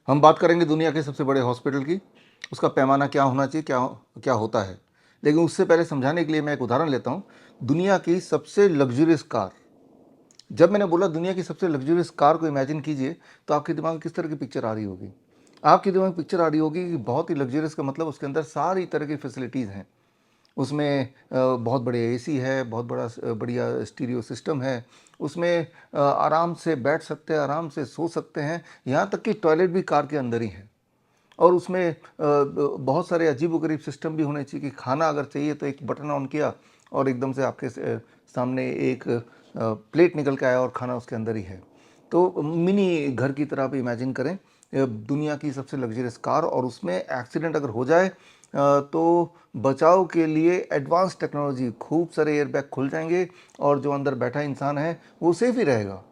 हम बात करेंगे दुनिया के सबसे बड़े हॉस्पिटल की, उसका पैमाना क्या होना चाहिए, क्या क्या होता है। लेकिन उससे पहले समझाने के लिए मैं एक उदाहरण लेता हूँ। दुनिया की सबसे लग्जरियस कार, जब मैंने बोला दुनिया की सबसे लग्जरियस कार को इमेजिन कीजिए, तो आपके दिमाग में किस तरह की पिक्चर आ रही होगी? आपके दिमाग में पिक्चर आ रही होगी कि बहुत ही लग्जरियस का मतलब उसके अंदर सारी तरह की फैसिलिटीज़ हैं। उसमें बहुत बड़े एसी है, बहुत बढ़िया स्टीरियो सिस्टम है। उसमें आराम से बैठ सकते हैं, आराम से सो सकते हैं, यहाँ तक कि टॉयलेट भी कार के अंदर ही है। और उसमें बहुत सारे अजीबोगरीब सिस्टम भी होने चाहिए कि खाना अगर चाहिए तो एक बटन ऑन किया और एकदम से आपके सामने एक प्लेट निकल के आया और खाना उसके अंदर ही है। तो मिनी घर की तरह आप इमेजिन करें दुनिया की सबसे लग्जरियस कार, और उसमें एक्सीडेंट अगर हो जाए तो बचाव के लिए एडवांस टेक्नोलॉजी, खूब सारे एयरबैग खुल जाएंगे और जो अंदर बैठा इंसान है वो सेफ ही रहेगा।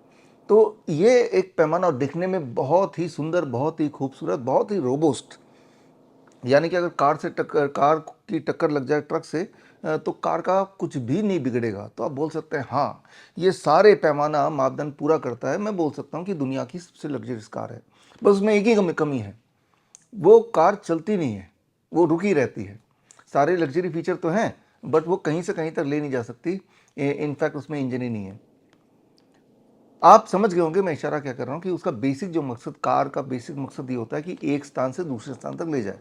तो ये एक पैमाना, और दिखने में बहुत ही सुंदर, बहुत ही खूबसूरत, बहुत ही रोबोस्ट। यानी कि अगर कार की टक्कर लग जाए ट्रक से तो कार का कुछ भी नहीं बिगड़ेगा। तो आप बोल सकते हैं हाँ, ये सारे पैमाना मापदंड पूरा करता है, मैं बोल सकता हूँ कि दुनिया की सबसे लग्जरियस कार है। बस उसमें एक ही कमी है, वो कार चलती नहीं है, वो रुकी रहती है। सारे लग्जरी फीचर तो हैं, बट वो कहीं से कहीं तक ले नहीं जा सकती। इनफैक्ट उसमें इंजन ही नहीं है। आप समझ गए होंगे मैं इशारा क्या कर रहा हूँ, कि उसका बेसिक जो मकसद, कार का बेसिक मकसद ये होता है कि एक स्थान से दूसरे स्थान तक ले जाए।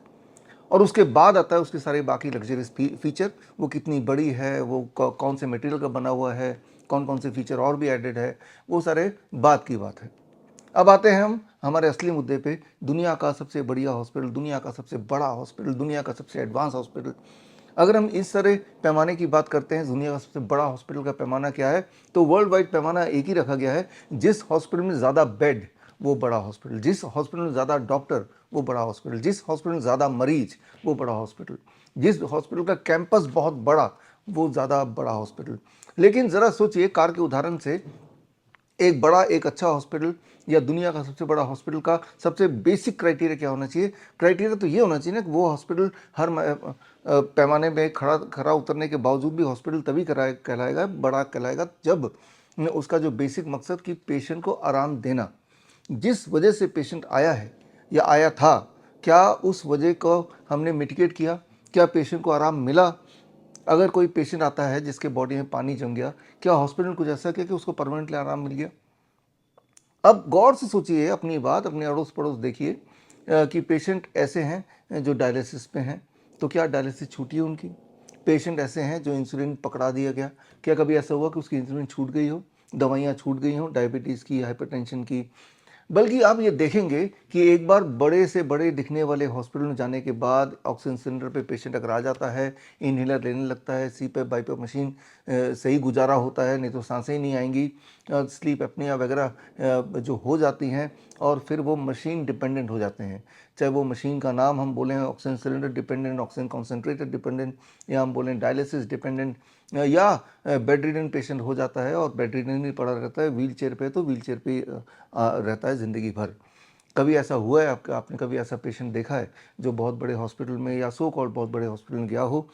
और उसके बाद आता है उसके सारे बाकी लग्जरियस फीचर, वो कितनी बड़ी है, वो कौन से मटेरियल का बना हुआ है, कौन कौन से फीचर और भी एडेड है, वो सारे बात की बात है। अब आते हैं हम हमारे असली मुद्दे पे। दुनिया का सबसे बढ़िया हॉस्पिटल, दुनिया का सबसे बड़ा हॉस्पिटल, दुनिया का सबसे एडवांस हॉस्पिटल। अगर हम इस तरह पैमाने की बात करते हैं, दुनिया का सबसे बड़ा हॉस्पिटल का पैमाना क्या है, तो वर्ल्ड वाइड पैमाना एक ही रखा गया है। जिस हॉस्पिटल में ज़्यादा बेड, वो बड़ा हॉस्पिटल। जिस हॉस्पिटल में ज़्यादा डॉक्टर, वो बड़ा हॉस्पिटल। जिस हॉस्पिटल में ज़्यादा मरीज, वो बड़ा हॉस्पिटल। जिस हॉस्पिटल का कैंपस बहुत बड़ा, वो ज़्यादा बड़ा हॉस्पिटल। लेकिन ज़रा सोचिए, कार के उदाहरण से, एक अच्छा हॉस्पिटल या दुनिया का सबसे बड़ा हॉस्पिटल का सबसे बेसिक क्राइटेरिया क्या होना चाहिए? क्राइटेरिया तो ये होना चाहिए ना कि वो हॉस्पिटल हर पैमाने में खड़ा खरा उतरने के बावजूद भी हॉस्पिटल तभी कहलाएगा, बड़ा कहलाएगा, जब उसका जो बेसिक मकसद कि पेशेंट को आराम देना, जिस वजह से पेशेंट आया है या आया था, क्या उस वजह को हमने मिटिगेट किया? क्या पेशेंट को आराम मिला? अगर कोई पेशेंट आता है जिसके बॉडी में पानी जम गया, क्या हॉस्पिटल कुछ ऐसा किया कि उसको परमानेंटली आराम मिल गया? अब गौर से सोचिए अपनी बात, अपने अड़ोस पड़ोस देखिए कि पेशेंट ऐसे हैं जो डायलिसिस पे हैं, तो क्या डायलिसिस छूटी है उनकी? पेशेंट ऐसे हैं जो इंसुलिन पकड़ा दिया गया, क्या कभी ऐसा हुआ कि उसकी इंसुलिन छूट गई हो, दवाइयाँ छूट गई हों, डायबिटीज़ की, हाइपरटेंशन की? बल्कि आप ये देखेंगे कि एक बार बड़े से बड़े दिखने वाले हॉस्पिटल में जाने के बाद ऑक्सीजन सिलेंडर पे पेशेंट अगर आ जाता है, इन्हेलर लेने लगता है, सीपैप बाईपैप मशीन से ही गुजारा होता है, नहीं तो सांसें ही नहीं आएंगी, स्लीप एपनिया वगैरह जो हो जाती हैं, और फिर वो मशीन डिपेंडेंट हो जाते हैं। चाहे वो मशीन का नाम हम बोलें oxygen cylinder dependent, oxygen concentrator dependent, या हम बोलें डायलिसिस डिपेंडेंट, या बेड रिडन पेशेंट हो जाता है और बेड रिडन ही पड़ा रहता है, व्हील चेयर पे, तो व्हील चेयर पे रहता है ज़िंदगी भर। कभी ऐसा हुआ है आपने कभी ऐसा पेशेंट देखा है जो बहुत बड़े हॉस्पिटल में या सो कॉल्ड बहुत बड़े हॉस्पिटल में गया हो?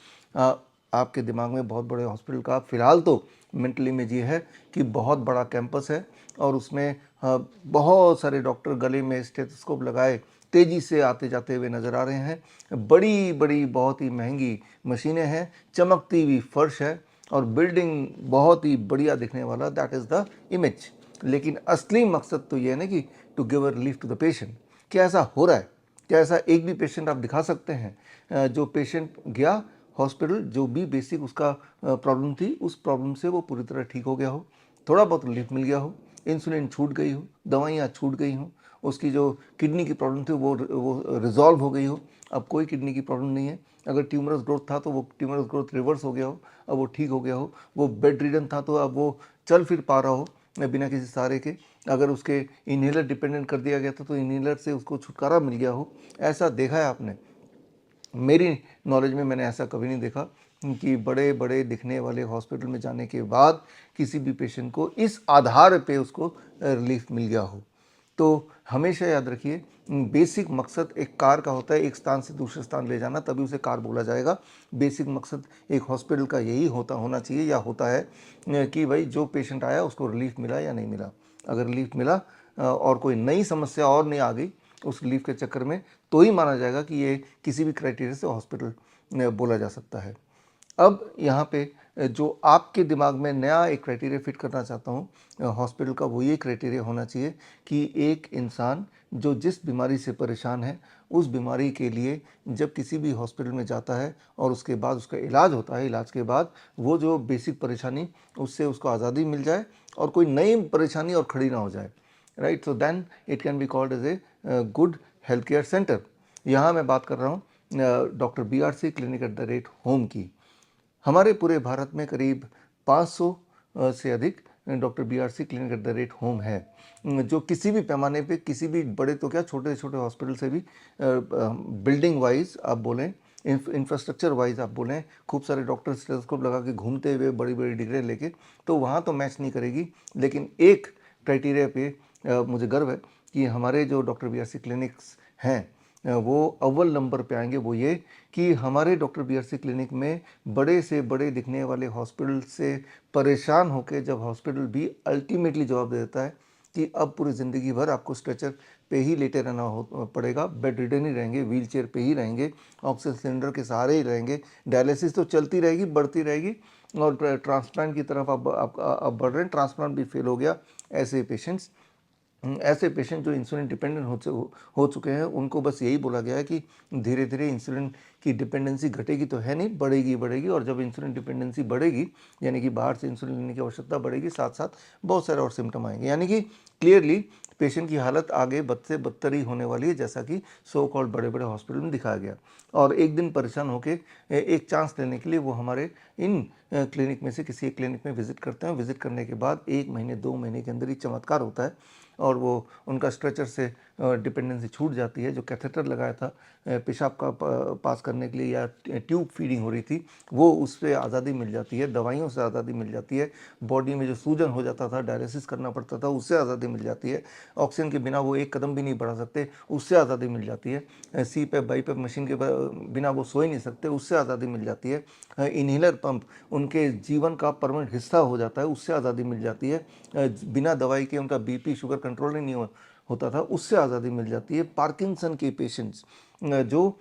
आपके दिमाग में बहुत बड़े हॉस्पिटल का फ़िलहाल तो मेंटल इमेज ये है कि बहुत बड़ा कैंपस है और उसमें बहुत सारे डॉक्टर गले में स्टेथोस्कोप लगाए तेज़ी से आते जाते हुए नज़र आ रहे हैं। बड़ी बड़ी बहुत ही महंगी मशीनें हैं, चमकती हुई फर्श है, और बिल्डिंग बहुत ही बढ़िया दिखने वाला, दैट इज़ द इमेज। लेकिन असली मकसद तो ये है ना कि to give a relief to the patient. क्या ऐसा हो रहा है? क्या ऐसा एक भी पेशेंट आप दिखा सकते हैं जो पेशेंट गया हॉस्पिटल, जो भी बेसिक उसका प्रॉब्लम थी, उस प्रॉब्लम से वो पूरी तरह ठीक हो गया हो, थोड़ा बहुत रिलीफ मिल गया हो, इंसुलिन छूट गई हो, दवाइयाँ छूट गई हों, उसकी जो किडनी की प्रॉब्लम थी वो रिजॉल्व हो गई हो, अब कोई किडनी की प्रॉब्लम नहीं है, अगर ट्यूमरस ग्रोथ था तो वो ट्यूमरस ग्रोथ रिवर्स हो गया हो, अब वो ठीक हो गया हो, वो बेड रिडन था तो अब वो चल फिर पा रहा हो बिना किसी सहारे के, अगर उसके इन्हेलर डिपेंडेंट कर दिया गया था तो इन्हेलर से उसको छुटकारा मिल गया हो। ऐसा देखा है आपने? मेरी नॉलेज में मैंने ऐसा कभी नहीं देखा कि बड़े बड़े दिखने वाले हॉस्पिटल में जाने के बाद किसी भी पेशेंट को इस आधार पे उसको रिलीफ मिल गया हो। तो हमेशा याद रखिए, बेसिक मकसद एक कार का होता है एक स्थान से दूसरे स्थान ले जाना, तभी उसे कार बोला जाएगा। बेसिक मकसद एक हॉस्पिटल का यही होना चाहिए या होता है कि भाई जो पेशेंट आया उसको रिलीफ मिला या नहीं मिला। अगर रिलीफ मिला और कोई नई समस्या और नहीं आ गई, उस रिलीफ के चक्कर में, तो ही माना जाएगा कि ये किसी भी क्राइटेरिया से हॉस्पिटल बोला जा सकता है। अब यहाँ पे जो आपके दिमाग में नया एक क्राइटेरिया फिट करना चाहता हूँ हॉस्पिटल का, वो ये क्राइटेरिया होना चाहिए कि एक इंसान जो जिस बीमारी से परेशान है, उस बीमारी के लिए जब किसी भी हॉस्पिटल में जाता है और उसके बाद उसका इलाज होता है, इलाज के बाद वो जो बेसिक परेशानी, उससे उसको आज़ादी मिल जाए और कोई नई परेशानी और खड़ी ना हो जाए, right. So then it can be called as a good health care centre. यहाँ मैं बात कर रहा हूँ doctor BRC clinic at the rate home की। हमारे पूरे भारत में करीब 500 से अधिक doctor BRC clinic at the rate home है, जो किसी भी पैमाने पे, किसी भी बड़े तो क्या, छोटे छोटे हॉस्पिटल से भी बिल्डिंग वाइज आप बोलें, इंफ्रास्ट्रक्चर वाइज आप बोलें, खूब सारे डॉक्टर स्टेथोस्कोप लगा के घूमते हुए बड़ी बड़ी डिग्री लेके, तो वहाँ तो मैच नहीं करेगी। लेकिन एक क्राइटेरिया पे मुझे गर्व है कि हमारे जो डॉक्टर BRC क्लिनिक्स हैं वो अव्वल नंबर पे आएंगे। वो ये कि हमारे डॉक्टर BRC क्लिनिक में बड़े से बड़े दिखने वाले हॉस्पिटल से परेशान होकर जब हॉस्पिटल भी अल्टीमेटली जवाब दे देता है कि अब पूरी ज़िंदगी भर आपको स्ट्रेचर पे ही लेटे रहना पड़ेगा, बेड रिडन ही रहेंगे, व्हील चेयर पे ही रहेंगे, ऑक्सीजन सिलेंडर के सहारे ही रहेंगे, डायलिसिस तो चलती रहेगी, बढ़ती रहेगी, और ट्रांसप्लांट की तरफ आप बढ़ रहे हैं, ट्रांसप्लांट भी फेल हो गया। ऐसे पेशेंट जो इंसुलिन डिपेंडेंट हो चुके हैं, उनको बस यही बोला गया है कि धीरे धीरे इंसुलिन की डिपेंडेंसी घटेगी तो है नहीं, बढ़ेगी बढ़ेगी, और जब इंसुलिन डिपेंडेंसी बढ़ेगी यानी कि बाहर से इंसुलिन लेने की आवश्यकता बढ़ेगी, साथ साथ बहुत सारे और सिम्टम आएंगे, यानी कि क्लियरली पेशेंट की हालत आगे बद से बदतर ही होने वाली है, जैसा कि सो कॉल्ड बड़े बड़े हॉस्पिटल में दिखाया गया। और एक दिन परेशान होकर एक चांस लेने के लिए वो हमारे इन क्लिनिक में से किसी एक क्लिनिक में विजिट करते हैं। विजिट करने के बाद 1 महीने 2 महीने के अंदर ही चमत्कार होता है और वो उनका स्ट्रेचर से डिपेंडेंसी छूट जाती है। जो कैथेटर लगाया था पेशाब का पास करने के लिए या ट्यूब फीडिंग हो रही थी, वो उससे आज़ादी मिल जाती है, दवाइयों से आज़ादी मिल जाती है, बॉडी में जो सूजन हो जाता था, डायलिसिस करना पड़ता था, उससे आज़ादी मिल जाती है, ऑक्सीजन के बिना वो एक कदम भी नहीं बढ़ा सकते, उससे आज़ादी मिल जाती है, CPAP बाईपैप मशीन के बिना वो सो ही नहीं सकते, उससे आज़ादी मिल जाती है, इन्हेलर पंप उनके जीवन का परमानेंट हिस्सा हो जाता है, उससे आज़ादी मिल जाती है, बिना दवाई के उनका BP शुगर कंट्रोल ही नहीं होता था, उससे आज़ादी मिल जाती है। पार्किंसन के पेशेंट्स जो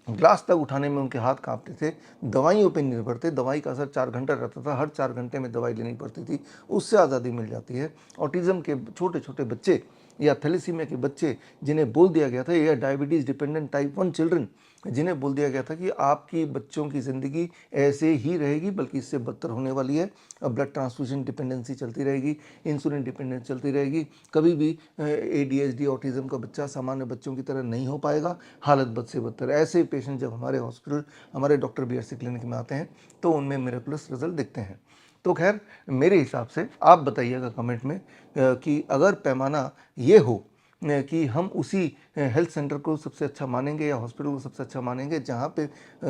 ग्लास तक उठाने में उनके हाथ कांपते थे, दवाइयों पे निर्भर थे, दवाई का असर 4 घंटा रहता था, हर 4 घंटे में दवाई लेनी पड़ती थी, उससे आज़ादी मिल जाती है। ऑटिज़म के छोटे छोटे बच्चे या थैलेसीमिया के बच्चे जिन्हें बोल दिया गया था, या डायबिटीज़ डिपेंडेंट टाइप 1 चिल्ड्रन जिन्हें बोल दिया गया था कि आपकी बच्चों की ज़िंदगी ऐसे ही रहेगी, बल्कि इससे बदतर होने वाली है, ब्लड ट्रांसफ्यूजन डिपेंडेंसी चलती रहेगी, इंसुलिन डिपेंडेंस चलती रहेगी, कभी भी ADHD ऑटिज़म का बच्चा सामान्य बच्चों की तरह नहीं हो पाएगा, हालत बद से बदतर। ऐसे पेशेंट जब हमारे हॉस्पिटल, हमारे डॉक्टर BRC क्लिनिक में आते हैं तो उनमें मिरेकुलस रिजल्ट दिखते हैं। तो खैर, मेरे हिसाब से आप बताइएगा कमेंट में कि अगर पैमाना ये हो कि हम उसी हेल्थ सेंटर को सबसे अच्छा मानेंगे या हॉस्पिटल को सबसे अच्छा मानेंगे जहाँ पे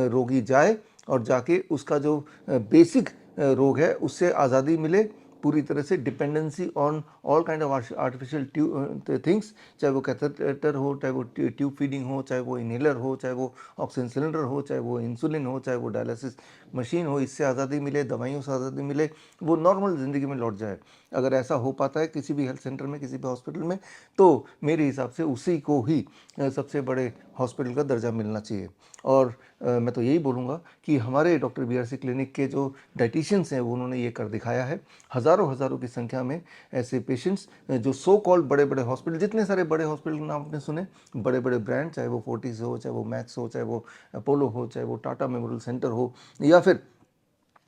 रोगी जाए और जाके उसका जो बेसिक रोग है उससे आज़ादी मिले, पूरी तरह से dependency on all kind of artificial things, चाहे वो कैथेटर हो, चाहे वो ट्यूब फीडिंग हो, चाहे वो इनहेलर हो, चाहे वो ऑक्सीजन सिलेंडर हो, चाहे वो इंसुलिन हो, चाहे वो डायलिसिस मशीन हो, इससे आज़ादी मिले, दवाइयों से आज़ादी मिले, वो नॉर्मल ज़िंदगी में लौट जाए। अगर ऐसा हो पाता है किसी भी हेल्थ सेंटर में, किसी भी हॉस्पिटल में, तो मेरे हिसाब से उसी को ही सबसे बड़े हॉस्पिटल का दर्जा मिलना चाहिए। और मैं तो यही बोलूँगा कि हमारे डॉक्टर BRC क्लिनिक के जो डाइटिशियंस हैं, उन्होंने ये कर दिखाया है। हज़ारों हज़ारों की संख्या में ऐसे पेशेंट्स जो सो कॉल्ड बड़े बड़े हॉस्पिटल, जितने सारे बड़े हॉस्पिटल के नाम आपने सुने, बड़े बड़े ब्रांड, चाहे वो फोर्टिस हो, चाहे वो मैक्स हो, चाहे वो अपोलो हो, चाहे वो टाटा मेमोरियल सेंटर हो, या फिर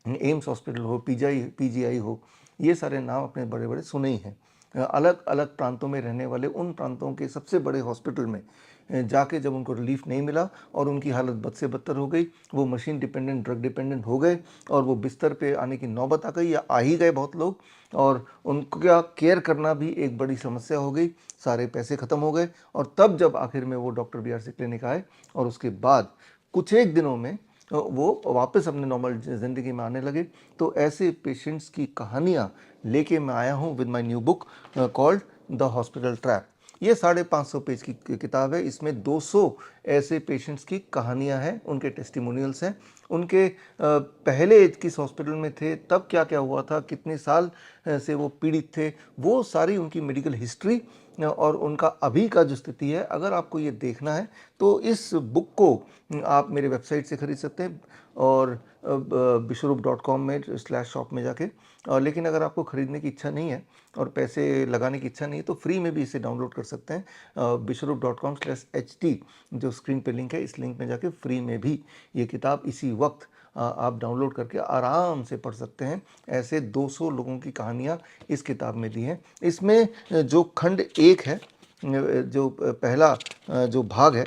एम्स हॉस्पिटल हो, PGI हो, ये सारे नाम अपने बड़े बड़े सुने ही हैं। अलग अलग प्रांतों में रहने वाले उन प्रांतों के सबसे बड़े हॉस्पिटल में जाके जब उनको रिलीफ नहीं मिला और उनकी हालत बद से बदतर हो गई, वो मशीन डिपेंडेंट, ड्रग डिपेंडेंट हो गए और वो बिस्तर पे आने की नौबत आ गई, या आ ही गए बहुत लोग, और उनका केयर करना भी एक बड़ी समस्या हो गई, सारे पैसे ख़त्म हो गए, और तब जब आखिर में वो डॉक्टर BRC क्लिनिक आए और उसके बाद कुछ एक दिनों में वो वापस अपने नॉर्मल ज़िंदगी में आने लगे। तो ऐसे पेशेंट्स की कहानियाँ लेके मैं आया हूँ with my new book called the hospital trap. ये 550 पेज की किताब है। इसमें 200 ऐसे पेशेंट्स की कहानियाँ हैं, उनके टेस्टिमोनियल्स हैं, उनके पहले किस हॉस्पिटल में थे, तब क्या क्या हुआ था, कितने साल से वो पीड़ित थे, वो सारी उनकी मेडिकल हिस्ट्री और उनका अभी का जो स्थिति है, अगर आपको ये देखना है तो इस बुक को आप मेरे वेबसाइट से खरीद सकते हैं और विश्वरूप.com में /shop में जाके। और लेकिन अगर आपको खरीदने की इच्छा नहीं है और पैसे लगाने की इच्छा नहीं है तो फ्री में भी इसे डाउनलोड कर सकते हैं। विश्वरूप.com/HT जो स्क्रीन पे लिंक है, इस लिंक में जाके फ्री में भी ये किताब इसी वक्त आप डाउनलोड करके आराम से पढ़ सकते हैं। ऐसे 200 लोगों की कहानियाँ इस किताब में दी हैं। इसमें जो खंड 1 है, जो पहला जो भाग है,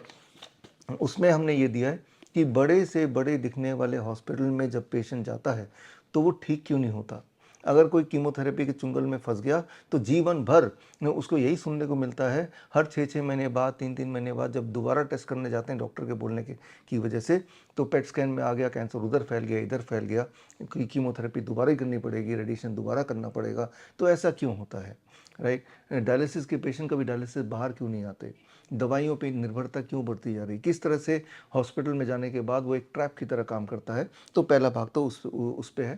उसमें हमने ये दिया है कि बड़े से बड़े दिखने वाले हॉस्पिटल में जब पेशेंट जाता है तो वो ठीक क्यों नहीं होता। अगर कोई कीमोथेरेपी के चुंगल में फंस गया तो जीवन भर उसको यही सुनने को मिलता है, हर 6-6 महीने बाद, 3-3 महीने बाद जब दोबारा टेस्ट करने जाते हैं डॉक्टर के बोलने की वजह से, तो पेट स्कैन में आ गया कैंसर, उधर फैल गया, इधर फैल गया, कीमोथेरेपी दोबारा ही करनी पड़ेगी, रेडिएशन दोबारा करना पड़ेगा। तो ऐसा क्यों होता है, राइट। डायलिसिस के पेशेंट कभी डायलिसिस बाहर क्यों नहीं आते, दवाइयों पे निर्भरता क्यों बढ़ती जा रही, किस तरह से हॉस्पिटल में जाने के बाद वो एक ट्रैप की तरह काम करता है। तो पहला भाग तो उस पे है।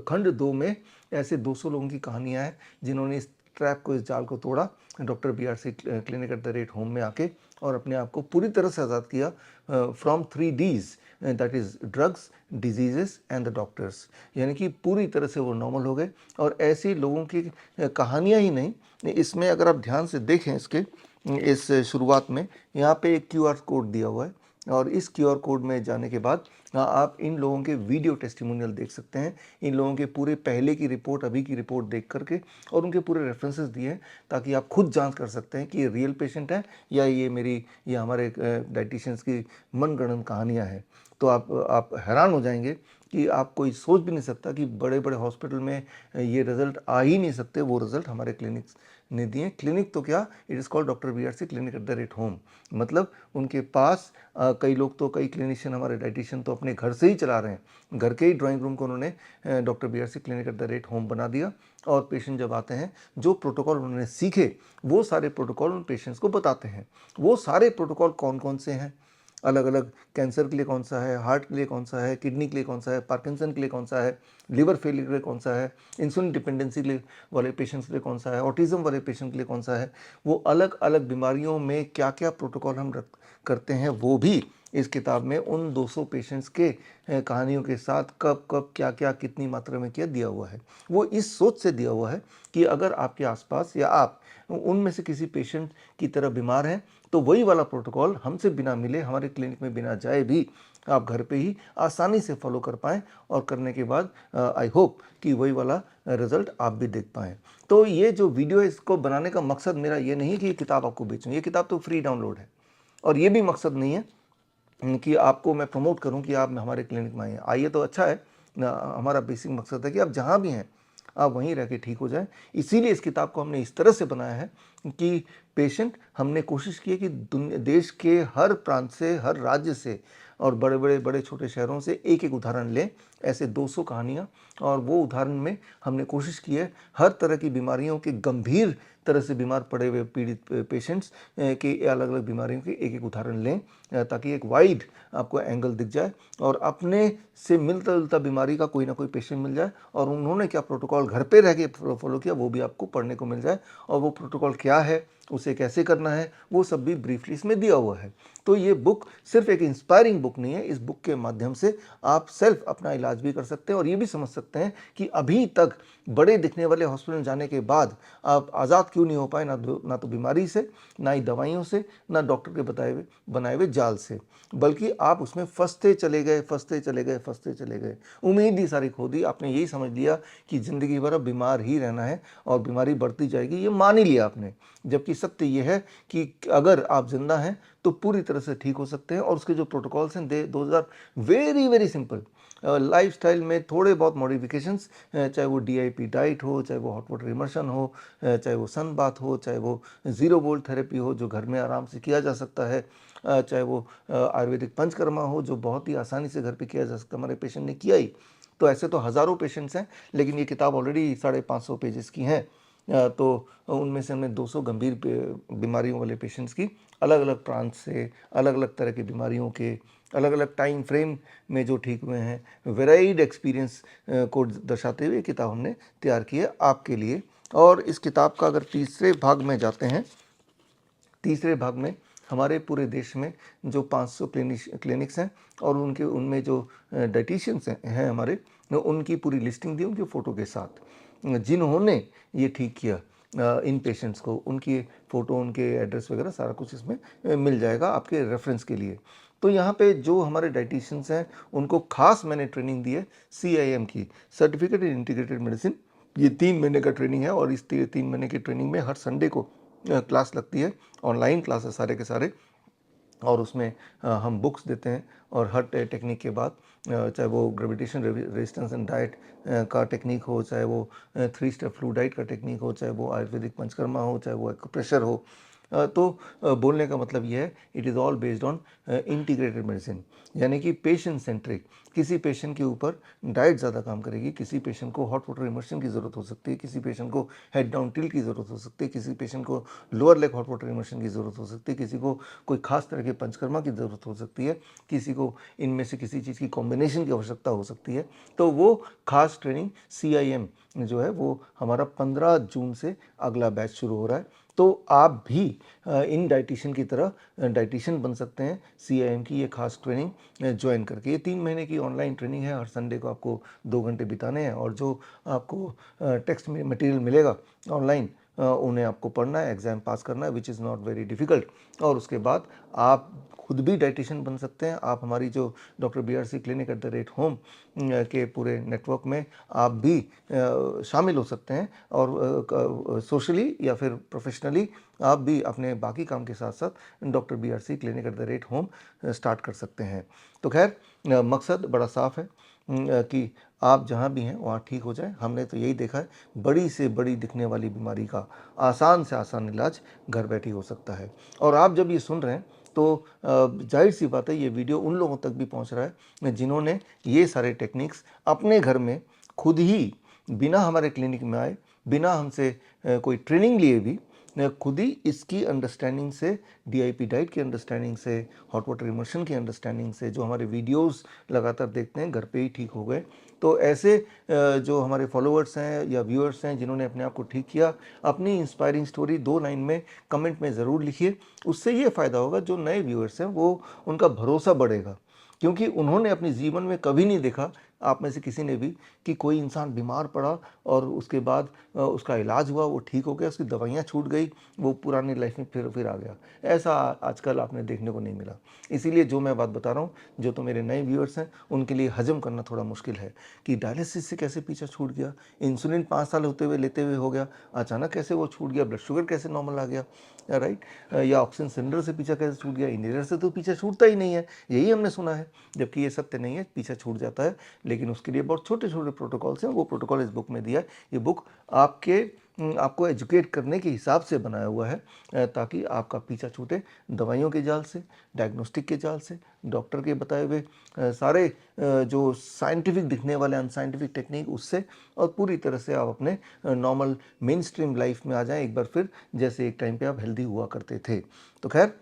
खंड 2 में ऐसे 200 लोगों की कहानियाँ हैं जिन्होंने इस ट्रैप को, इस जाल को तोड़ा, डॉक्टर BRC clinic@होम में आके, और अपने आप को पूरी तरह से आज़ाद किया from 3 Ds, that is drugs, diseases and the doctors. यानी कि पूरी तरह से वो नॉर्मल हो गए। और ऐसी लोगों की कहानियाँ ही नहीं, इसमें अगर आप ध्यान से देखें, इस शुरुआत में यहाँ पे एक QR कोड दिया हुआ है, और इस QR कोड में जाने के बाद आप इन लोगों के वीडियो टेस्टिमोनियल देख सकते हैं, इन लोगों के पूरे पहले की रिपोर्ट, अभी की रिपोर्ट देख करके, और उनके पूरे रेफरेंसेस दिए हैं ताकि आप खुद जांच कर सकते हैं कि ये रियल पेशेंट है या ये हमारे डाइटिशियंस की मनगढ़ंत कहानियाँ हैं। तो आप हैरान हो जाएंगे कि आप कोई सोच भी नहीं सकता कि बड़े बड़े हॉस्पिटल में ये रिज़ल्ट आ ही नहीं सकते, वो रिज़ल्ट हमारे क्लिनिक्स ने दिए। क्लिनिक तो क्या, it is called doctor BRC clinic@home। मतलब उनके पास कई लोग तो, कई क्लिनिशियन, हमारे डाइटिशियन तो अपने घर से ही चला रहे हैं, घर के ही ड्राइंग रूम को उन्होंने डॉक्टर BRC clinic@home बना दिया। और पेशेंट जब आते हैं, जो प्रोटोकॉल उन्होंने सीखे वो सारे प्रोटोकॉल उन पेशेंट्स को बताते हैं। वो सारे प्रोटोकॉल कौन कौन से हैं, अलग अलग, कैंसर के लिए कौन सा है, हार्ट के लिए कौन सा है, किडनी के लिए कौन सा है, पार्किंसन के लिए कौन सा है, लिवर फेलियर के लिए कौन सा है, इंसुलिन डिपेंडेंसी के लिए वाले पेशेंट्स के लिए कौन सा है, ऑटिज्म वाले पेशेंट के लिए कौन सा है, वो अलग अलग बीमारियों में क्या क्या प्रोटोकॉल हम करते हैं, वो भी इस किताब में उन 200 पेशेंट्स के कहानियों के साथ कब कब क्या क्या कितनी मात्रा में किया दिया हुआ है। वो इस सोच से दिया हुआ है कि अगर आपके आसपास या आप उनमें से किसी पेशेंट की तरह बीमार हैं तो वही वाला प्रोटोकॉल हमसे बिना मिले, हमारे क्लिनिक में बिना जाए भी आप घर पे ही आसानी से फॉलो कर पाएँ, और करने के बाद आई होप कि वही वाला रिजल्ट आप भी देख पाएँ। तो ये जो वीडियो है, इसको बनाने का मकसद मेरा ये नहीं कि ये किताब आपको बेचूँ, ये किताब तो फ्री डाउनलोड है। और ये भी मकसद नहीं है कि आपको मैं प्रमोट करूं कि आप हमारे क्लिनिक में आइए तो अच्छा है ना। हमारा बेसिक मकसद है कि आप जहां भी हैं आप वहीं रह के ठीक हो जाएं। इसीलिए इस किताब को हमने इस तरह से बनाया है कि पेशेंट, हमने कोशिश की है कि देश के हर प्रांत से, हर राज्य से, और बड़े छोटे शहरों से एक एक उदाहरण लें, ऐसे 200 कहानियाँ। और वो उदाहरण में हमने कोशिश की है हर तरह की बीमारियों के, गंभीर तरह से बीमार पड़े हुए पीड़ित पेशेंट्स के अलग अलग बीमारियों के एक एक उदाहरण लें, ताकि एक वाइड आपको एंगल दिख जाए और अपने से मिलता जुलता बीमारी का कोई ना कोई पेशेंट मिल जाए, और उन्होंने क्या प्रोटोकॉल घर पे रह के फॉलो किया वो भी आपको पढ़ने को मिल जाए, और वो प्रोटोकॉल क्या है, उसे कैसे करना है, वो सब भी ब्रीफली इसमें दिया हुआ है। तो ये बुक सिर्फ एक इंस्पायरिंग बुक नहीं है, इस बुक के माध्यम से आप सेल्फ अपना इलाज भी कर सकते हैं, और ये भी समझ सकते हैं कि अभी तक बड़े दिखने वाले हॉस्पिटल जाने के बाद आप आज़ाद क्यों नहीं हो पाए, ना तो बीमारी से, ना ही दवाइयों से, ना डॉक्टर के बनाए हुए जाल से, बल्कि आप उसमें फंसते चले गए, उम्मीद ही सारी खो दी। आपने यही समझ लिया कि ज़िंदगी भर अब बीमार ही रहना है और बीमारी बढ़ती जाएगी, ये मान ही लिया आपने। जबकि सत्य ये है कि अगर आप जिंदा हैं तो पूरी तरह से ठीक हो सकते हैं, और उसके जो प्रोटोकॉल्स हैं those are very very simple. Lifestyle में थोड़े बहुत मॉडिफिकेशंस, चाहे वो DIP डाइट हो, चाहे वो हॉट वाटर इमर्शन हो, चाहे वो सन बाथ हो, चाहे वो 0 वोल्ट थेरेपी हो जो घर में आराम से किया जा सकता है, चाहे वो आयुर्वेदिक पंचकर्मा हो जो बहुत ही आसानी से घर पे किया जा सकता है। हमारे पेशेंट ने किया ही। तो ऐसे तो हज़ारों पेशेंट्स हैं, लेकिन ये किताब ऑलरेडी 550 पेजेस की हैं, तो उनमें से हमने 200 गंभीर बीमारियों वाले पेशेंट्स की अलग अलग प्रांत से, अलग अलग तरह की बीमारियों के अलग अलग टाइम फ्रेम में जो ठीक हुए हैं, वेराइड एक्सपीरियंस को दर्शाते हुए किताब हमने तैयार की है आपके लिए। और इस किताब का अगर तीसरे भाग में जाते हैं, तीसरे भाग में हमारे पूरे देश में जो 500 क्लिनिक्स हैं और उनमें जो डाइटिशियंस हैं हमारे, उनकी पूरी लिस्टिंग दी उनके फ़ोटो के साथ, जिन्होंने ये ठीक किया इन पेशेंट्स को, उनकी फ़ोटो, उनके एड्रेस वगैरह सारा कुछ इसमें मिल जाएगा आपके रेफरेंस के लिए। तो यहाँ पे जो हमारे डाइटिशियंस हैं उनको खास मैंने ट्रेनिंग दी है CIM की, सर्टिफिकेट इन इंटीग्रेटेड मेडिसिन। ये 3 महीने का ट्रेनिंग है और इस 3 महीने की ट्रेनिंग में हर संडे को क्लास लगती है, ऑनलाइन क्लास है सारे के सारे। और उसमें हम बुक्स देते हैं और हर टेक्निक के बाद, चाहे वो ग्रेविटेशन रेजिस्टेंस एंड डाइट का टेक्निक हो, चाहे वो 3 स्टेप फ्लू डाइट का टेक्निक हो, चाहे वो आयुर्वेदिक पंचकर्मा हो, चाहे वो एक्यूप्रेशर हो, तो बोलने का मतलब ये है it is all based on integrated medicine, यानी कि पेशेंट सेंट्रिक। किसी पेशेंट के ऊपर डाइट ज़्यादा काम करेगी, किसी पेशेंट को हॉट वाटर इमर्शन की ज़रूरत हो सकती है, किसी पेशेंट को हेड डाउन टिल की ज़रूरत हो सकती है, किसी पेशेंट को lower leg hot water immersion की ज़रूरत हो सकती है, किसी को कोई खास तरह के पंचकर्मा की ज़रूरत हो सकती है, किसी को इनमें से किसी चीज़ की कॉम्बिनेशन की आवश्यकता हो सकती है। तो वो खास ट्रेनिंग CIM जो है वो हमारा 15 जून से अगला बैच शुरू हो रहा है। तो आप भी इन डाइटिशियन की तरह डाइटिशियन बन सकते हैं CIM की ये खास ट्रेनिंग ज्वाइन करके। ये 3 महीने की ऑनलाइन ट्रेनिंग है, हर संडे को आपको 2 घंटे बिताने हैं और जो आपको टेक्स्ट में मटेरियल मिलेगा ऑनलाइन, उन्हें आपको पढ़ना है, एग्ज़ाम पास करना है, which is not very difficult. और उसके बाद आप खुद भी डाइटिशियन बन सकते हैं। आप हमारी जो डॉक्टर BRC क्लिनिक @home के पूरे नेटवर्क में आप भी शामिल हो सकते हैं और सोशली या फिर प्रोफेशनली आप भी अपने बाकी काम के साथ साथ doctor BRC clinic @home start कर सकते हैं। तो खैर, मकसद बड़ा साफ है कि आप जहाँ भी हैं वहाँ ठीक हो जाए। हमने तो यही देखा है, बड़ी से बड़ी दिखने वाली बीमारी का आसान से आसान इलाज घर बैठे हो सकता है। और आप जब ये सुन रहे हैं तो जाहिर सी बात है ये वीडियो उन लोगों तक भी पहुंच रहा है जिन्होंने ये सारे टेक्निक्स अपने घर में खुद ही, बिना हमारे क्लिनिक में आए, बिना हमसे कोई ट्रेनिंग लिए भी, खुद ही इसकी अंडरस्टैंडिंग से, DIP डाइट की अंडरस्टैंडिंग से, हॉट वाटर इमर्शन की अंडरस्टैंडिंग से, जो हमारे वीडियोस लगातार देखते हैं, घर पे ही ठीक हो गए। तो ऐसे जो हमारे फॉलोअर्स हैं या व्यूअर्स हैं जिन्होंने अपने आप को ठीक किया, अपनी इंस्पायरिंग स्टोरी 2 लाइन में कमेंट में ज़रूर लिखिए। उससे ये फ़ायदा होगा, जो नए व्यूअर्स हैं वो, उनका भरोसा बढ़ेगा, क्योंकि उन्होंने अपने जीवन में कभी नहीं देखा, आप में से किसी ने भी, कि कोई इंसान बीमार पड़ा और उसके बाद उसका इलाज हुआ, वो ठीक हो गया, उसकी दवाइयाँ छूट गई, वो पुरानी लाइफ में फिर आ गया। ऐसा आजकल आपने देखने को नहीं मिला। इसीलिए जो मैं बात बता रहा हूँ, जो तो मेरे नए व्यूअर्स हैं उनके लिए हजम करना थोड़ा मुश्किल है कि डायलिसिस से कैसे पीछा छूट गया, इंसुलिन 5 साल होते हुए लेते हुए हो गया, अचानक कैसे वो छूट गया, ब्लड शुगर कैसे नॉर्मल आ गया, राइट, या ऑक्सीजन सिलेंडर से पीछा कैसे छूट गया, इनहेलर से तो पीछा छूटता ही नहीं है, यही हमने सुना है, जबकि ये सत्य नहीं है, पीछा छूट जाता है। लेकिन उसके लिए बहुत छोटे छोटे प्रोटोकॉल्स हैं, वो प्रोटोकॉल इस बुक में दिया है। ये बुक आपको एजुकेट करने के हिसाब से बनाया हुआ है, ताकि आपका पीछा छूटे दवाइयों के जाल से, डायग्नोस्टिक के जाल से, डॉक्टर के बताए हुए सारे जो साइंटिफिक दिखने वाले अनसाइंटिफिक टेक्निक उससे, और पूरी तरह से आप अपने नॉर्मल मेन स्ट्रीम लाइफ में आ जाएं एक बार फिर, जैसे एक टाइम पे आप हेल्दी हुआ करते थे। तो खैर,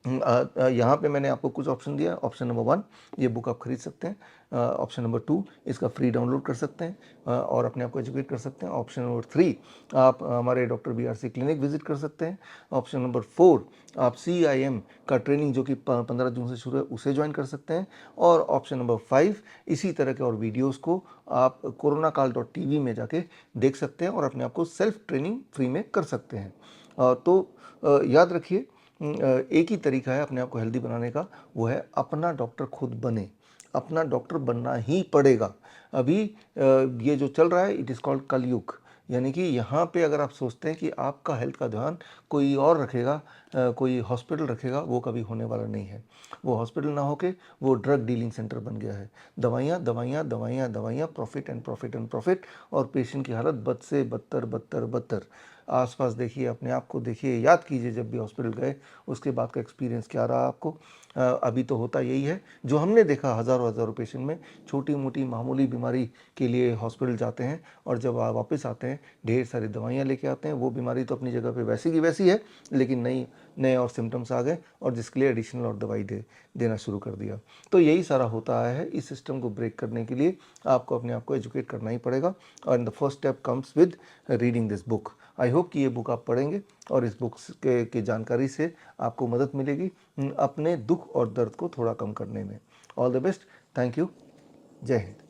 यहाँ पे मैंने आपको कुछ ऑप्शन दिया। ऑप्शन नंबर 1, ये बुक आप खरीद सकते हैं। ऑप्शन नंबर 2, इसका फ्री डाउनलोड कर सकते हैं और अपने आप को एजुकेट कर सकते हैं। ऑप्शन नंबर 3, आप हमारे डॉक्टर BRC क्लिनिक विजिट कर सकते हैं। ऑप्शन नंबर 4, आप CIM का ट्रेनिंग जो कि 15 जून से शुरू है उसे ज्वाइन कर सकते हैं। और ऑप्शन नंबर 5, इसी तरह के और वीडियोस को आप coronakaal.tv में जाके देख सकते हैं और अपने आप को सेल्फ ट्रेनिंग फ्री में कर सकते हैं। तो याद रखिए, एक ही तरीका है अपने आप को हेल्दी बनाने का, वो है अपना डॉक्टर खुद बने। अपना डॉक्टर बनना ही पड़ेगा। अभी ये जो चल रहा है, इट इज़ कॉल्ड कलयुग, यानी कि यहाँ पे अगर आप सोचते हैं कि आपका हेल्थ का ध्यान कोई और रखेगा, कोई हॉस्पिटल रखेगा, वो कभी होने वाला नहीं है। वो हॉस्पिटल ना होके वो ड्रग डीलिंग सेंटर बन गया है। दवाइयाँ दवाइयाँ दवाइयाँ दवाइयाँ, profit and profit and profit, और पेशेंट की हालत बद से बदतर बदतर बदतर। आसपास देखिए, अपने आप को देखिए, याद कीजिए जब भी हॉस्पिटल गए उसके बाद का एक्सपीरियंस क्या रहा आपको। अभी तो होता यही है जो हमने देखा, हज़ारों हज़ारों पेशेंट में छोटी मोटी मामूली बीमारी के लिए हॉस्पिटल जाते हैं और जब वापस आते हैं ढेर सारी दवाइयाँ लेके आते हैं। वो बीमारी तो अपनी जगह पे वैसी की वैसी है, लेकिन नई नए और सिम्टम्स आ गए और जिसके लिए एडिशनल और दवाई देना शुरू कर दिया। तो यही सारा होता आया है। इस सिस्टम को ब्रेक करने के लिए आपको अपने आप को एजुकेट करना ही पड़ेगा और the first step comes with reading this book. I hope कि ये बुक आप पढ़ेंगे और इस बुक के जानकारी से आपको मदद मिलेगी अपने दुख और दर्द को थोड़ा कम करने में। All the best. Thank you. जय हिंद।